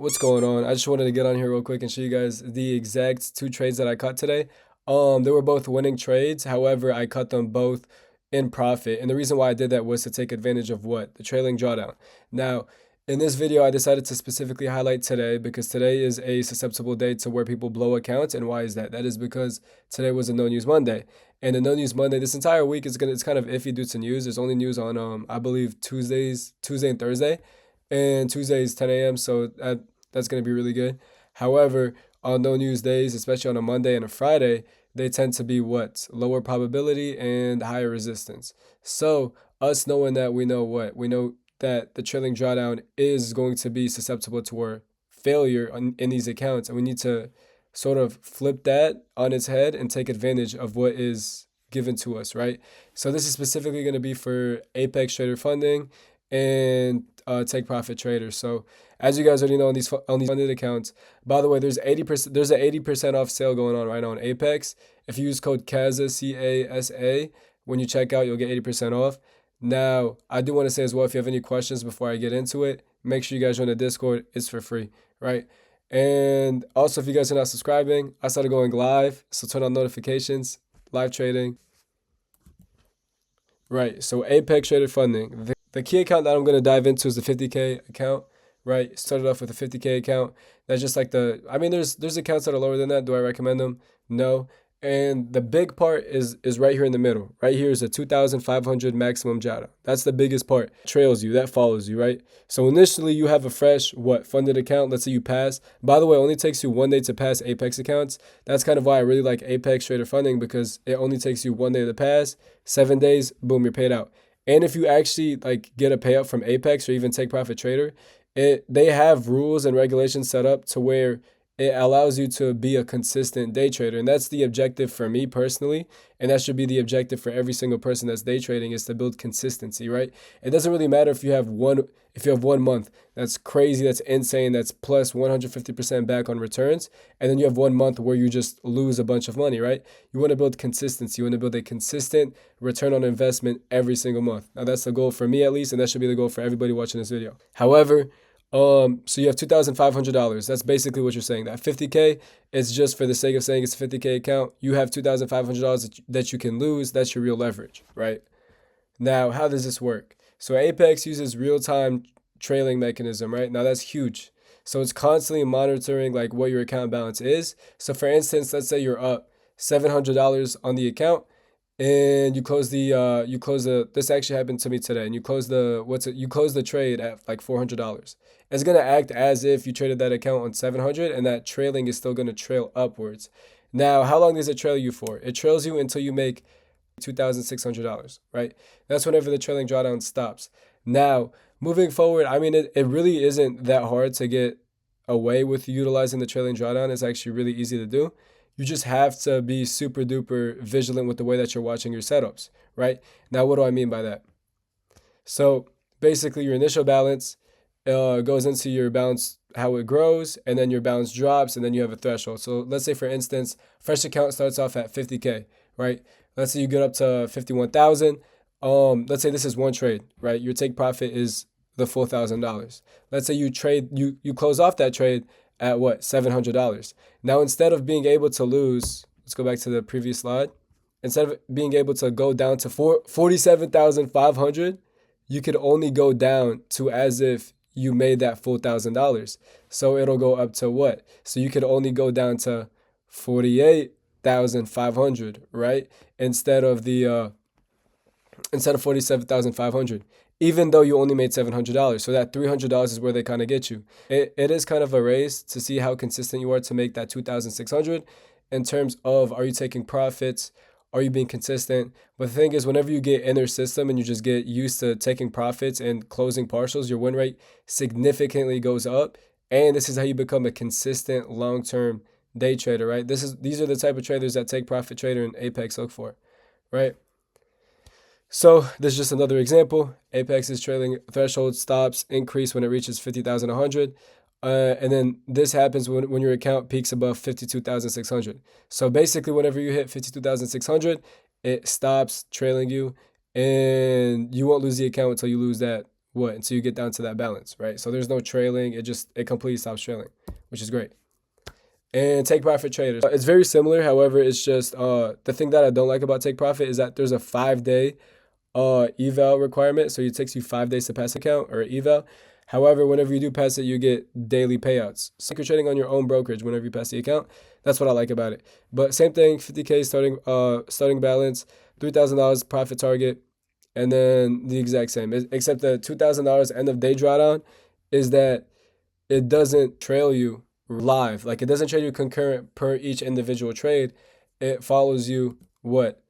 What's going on? I just wanted to get on here real quick and show you guys the exact two trades that I cut today. They were both winning trades. However, I cut them both in profit. And the reason why I did that was to take advantage of what? The trailing drawdown. Now, in this video, I decided to specifically highlight today because today is a susceptible day to where people blow accounts. And why is that? That is because today was a no news Monday. And the no news Monday, this entire week it's kind of iffy due to news. There's only news on I believe Tuesday and Thursday. And Tuesday is 10 a.m. So that's going to be really good. However, on no news days, especially on a Monday and a Friday, they tend to be what? Lower probability and higher resistance. So us knowing that, we know what? We know that the trailing drawdown is going to be susceptible to our failure in these accounts. And we need to sort of flip that on its head and take advantage of what is given to us, right? So this is specifically going to be for Apex Trader Funding and take profit traders. So as you guys already know, on these funded accounts, by the way, there's an 80% off sale going on right now on Apex. If you use code CASA, CASA, when you check out, you'll get 80% off. Now, I do want to say as well, if you have any questions before I get into it, make sure you guys join the Discord. It's for free, right? And also, if you guys are not subscribing, I started going live, so turn on notifications, live trading. Right, so Apex Trader Funding. The key account that I'm going to dive into is the 50K account, right? Started off with a 50K account. That's just like there's accounts that are lower than that. Do I recommend them? No. And the big part is right here in the middle. Right here is a 2,500 maximum drawdown. That's the biggest part. Trails you, that follows you, right? So initially you have a fresh, funded account. Let's say you pass. By the way, it only takes you 1 day to pass Apex accounts. That's kind of why I really like Apex Trader Funding, because it only takes you 1 day to pass. 7 days, boom, you're paid out. And if you actually get a payout from Apex or even Take Profit Trader, they have rules and regulations set up to where it allows you to be a consistent day trader. And that's the objective for me personally. And that should be the objective for every single person that's day trading, is to build consistency, right? It doesn't really matter if you have one month that's crazy, that's insane, that's plus 150% back on returns, and then you have 1 month where you just lose a bunch of money, right? You want to build consistency. You want to build a consistent return on investment every single month. Now that's the goal for me at least, and that should be the goal for everybody watching this video. However, so you have $2,500. That's basically what you're saying. That 50K is just for the sake of saying it's a 50K account. You have $2,500 that you can lose. That's your real leverage, right? Now, how does this work? So Apex uses real-time trailing mechanism, right? Now that's huge. So it's constantly monitoring what your account balance is. So for instance, let's say you're up $700 on the account, and you close the this actually happened to me today, and you close the trade at $400. It's gonna act as if you traded that account on 700, and that trailing is still gonna trail upwards. Now, how long does it trail you for? It trails you until you make $2,600, right? That's whenever the trailing drawdown stops. Now, moving forward, it really isn't that hard to get away with utilizing the trailing drawdown. It's actually really easy to do. You just have to be super duper vigilant with the way that you're watching your setups, right? Now, what do I mean by that? So basically your initial balance goes into your balance, how it grows, and then your balance drops, and then you have a threshold. So let's say, for instance, fresh account starts off at 50K, right? Let's say you get up to 51,000. Let's say this is one trade, right? Your take profit is the full $1,000. Let's say you close off that trade at $700. Now, instead of being able to lose, let's go back to the previous slide. Instead of being able to go down to 47,500, you could only go down to as if you made that full $1,000. So it'll go up to what? So you could only go down to 48,500, right? Instead of 47,500. Even though you only made $700. So that $300 is where they kind of get you. It is kind of a race to see how consistent you are to make that 2,600 in terms of, are you taking profits? Are you being consistent? But the thing is, whenever you get in their system and you just get used to taking profits and closing partials, your win rate significantly goes up. And this is how you become a consistent long-term day trader, right? These are the type of traders that Take Profit Trader and Apex look for, right? So this is just another example. Apex is trailing threshold stops increase when it reaches 50,100. And then this happens when your account peaks above 52,600. So basically, whenever you hit 52,600, it stops trailing you, and you won't lose the account until you lose that what, until you get down to that balance, right? So there's no trailing. It completely stops trailing, which is great. And take profit traders, it's very similar. However, it's just the thing that I don't like about take profit is that there's a 5-day eval requirement. So it takes you 5 days to pass account or eval. However, whenever you do pass it, you get daily payouts. So you're trading on your own brokerage whenever you pass the account. That's what I like about it. But same thing, 50K starting balance, $3,000 profit target, and then the exact same. Except the $2,000 end of day drawdown is that it doesn't trail you live. Like, it doesn't trail you concurrent per each individual trade. It follows you what?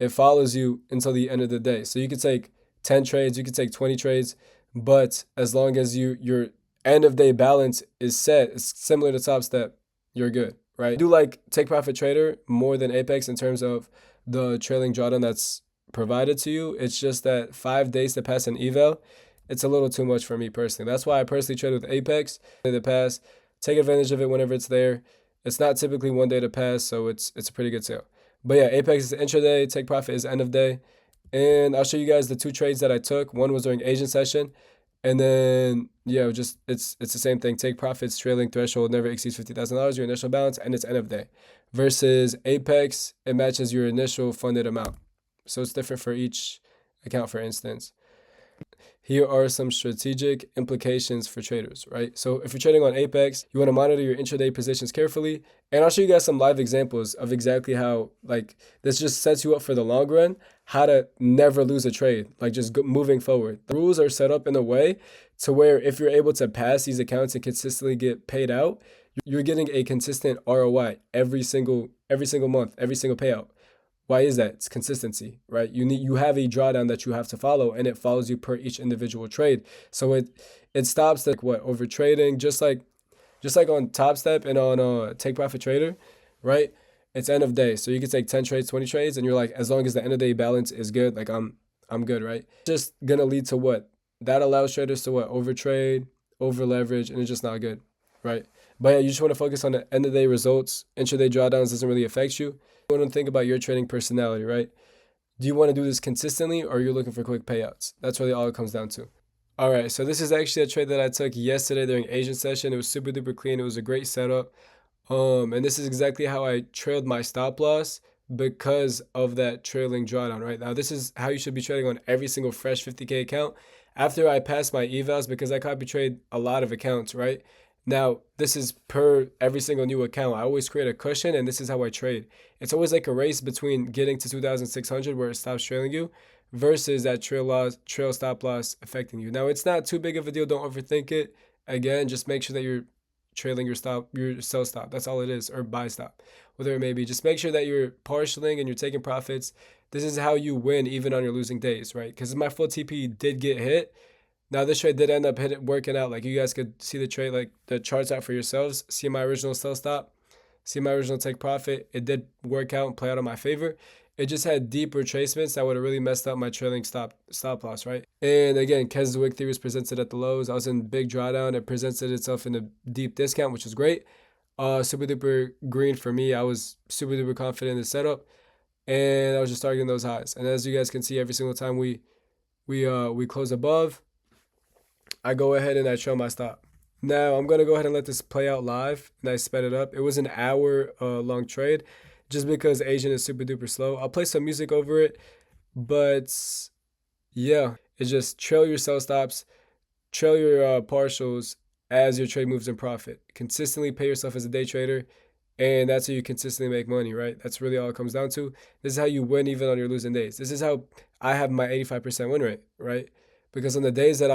It follows you until the end of the day. So you could take 10 trades, you could take 20 trades, but as long as your end of day balance is set, it's similar to Top Step, you're good, right? I do like Take Profit Trader more than Apex in terms of the trailing drawdown that's provided to you. It's just that 5 days to pass an eval, it's a little too much for me personally. That's why I personally trade with Apex. The pass, take advantage of it whenever it's there. It's not typically 1 day to pass, so it's a pretty good sale. But yeah, Apex is intraday, Take Profit is end of day. And I'll show you guys the 2 trades that I took. One was during Asian session. And then, yeah, just it's the same thing. Take Profits, trailing threshold never exceeds $50,000, your initial balance, and it's end of day. Versus Apex, it matches your initial funded amount. So it's different for each account, for instance. Here are some strategic implications for traders, right? So if you're trading on Apex, you want to monitor your intraday positions carefully. And I'll show you guys some live examples of exactly how, like, this just sets you up for the long run, how to never lose a trade, like just moving forward. The rules are set up in a way to where if you're able to pass these accounts and consistently get paid out, you're getting a consistent ROI every single month, every single payout. Why is that? It's consistency, right? You have a drawdown that you have to follow, and it follows you per each individual trade. So it stops the over trading, just like on Top Step and on Take Profit Trader, right? It's end of day, so you can take 10 trades, 20 trades, and you're like, as long as the end of day balance is good, like I'm good, right? Just gonna lead to what? That allows traders to over trade, over leverage, and it's just not good, right? But yeah, you just want to focus on the end of day results. Intraday drawdowns doesn't really affect you. You want to think about your trading personality, right? Do you want to do this consistently, or are you looking for quick payouts? That's really all it comes down to. All right, so this is actually a trade that I took yesterday during Asian session. It was super duper clean. It was a great setup. And this is exactly how I trailed my stop loss because of that trailing drawdown, right? Now, this is how you should be trading on every single fresh 50K account. After I pass my evals, because I copy trade a lot of accounts, right? Now, this is per every single new account. I always create a cushion, and this is how I trade. It's always like a race between getting to 2,600 where it stops trailing you versus that trail stop loss affecting you. Now, it's not too big of a deal. Don't overthink it. Again, just make sure that you're trailing your sell stop. That's all it is, or buy stop, whatever it may be. Just make sure that you're partialing and you're taking profits. This is how you win even on your losing days, right? Because my full TP did get hit. Now, this trade did end up working out. Like, you guys could see the trade, like the charts out for yourselves. See my original sell stop. See my original take profit. It did work out and play out in my favor. It just had deep retracements that would have really messed up my trailing stop loss, right? And again, Keswick theory was presented at the lows. I was in big drawdown. It presented itself in a deep discount, which was great. Super duper green for me. I was super duper confident in the setup, and I was just targeting those highs. And as you guys can see, every single time we close above, I go ahead and I trail my stop. Now, I'm going to go ahead and let this play out live, and I sped it up. It was an hour long trade just because Asian is super duper slow. I'll play some music over it, but yeah, it's just trail your sell stops, trail your partials as your trade moves in profit. Consistently pay yourself as a day trader, and that's how you consistently make money, right? That's really all it comes down to. This is how you win even on your losing days. This is how I have my 85% win rate, right? Because on the days that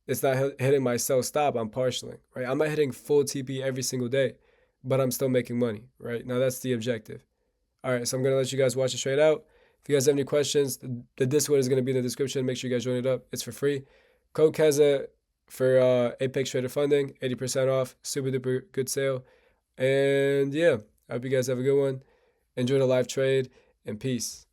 it's not hitting my sell stop, I'm partialing, right? I'm not hitting full TP every single day, but I'm still making money, right? Now, that's the objective. All right, so I'm going to let you guys watch it straight out. If you guys have any questions, the Discord is going to be in the description. Make sure you guys join it up. It's for free. Code KEZA for Apex Trader Funding, 80% off. Super duper good sale. And yeah, I hope you guys have a good one. Enjoy the live trade, and peace.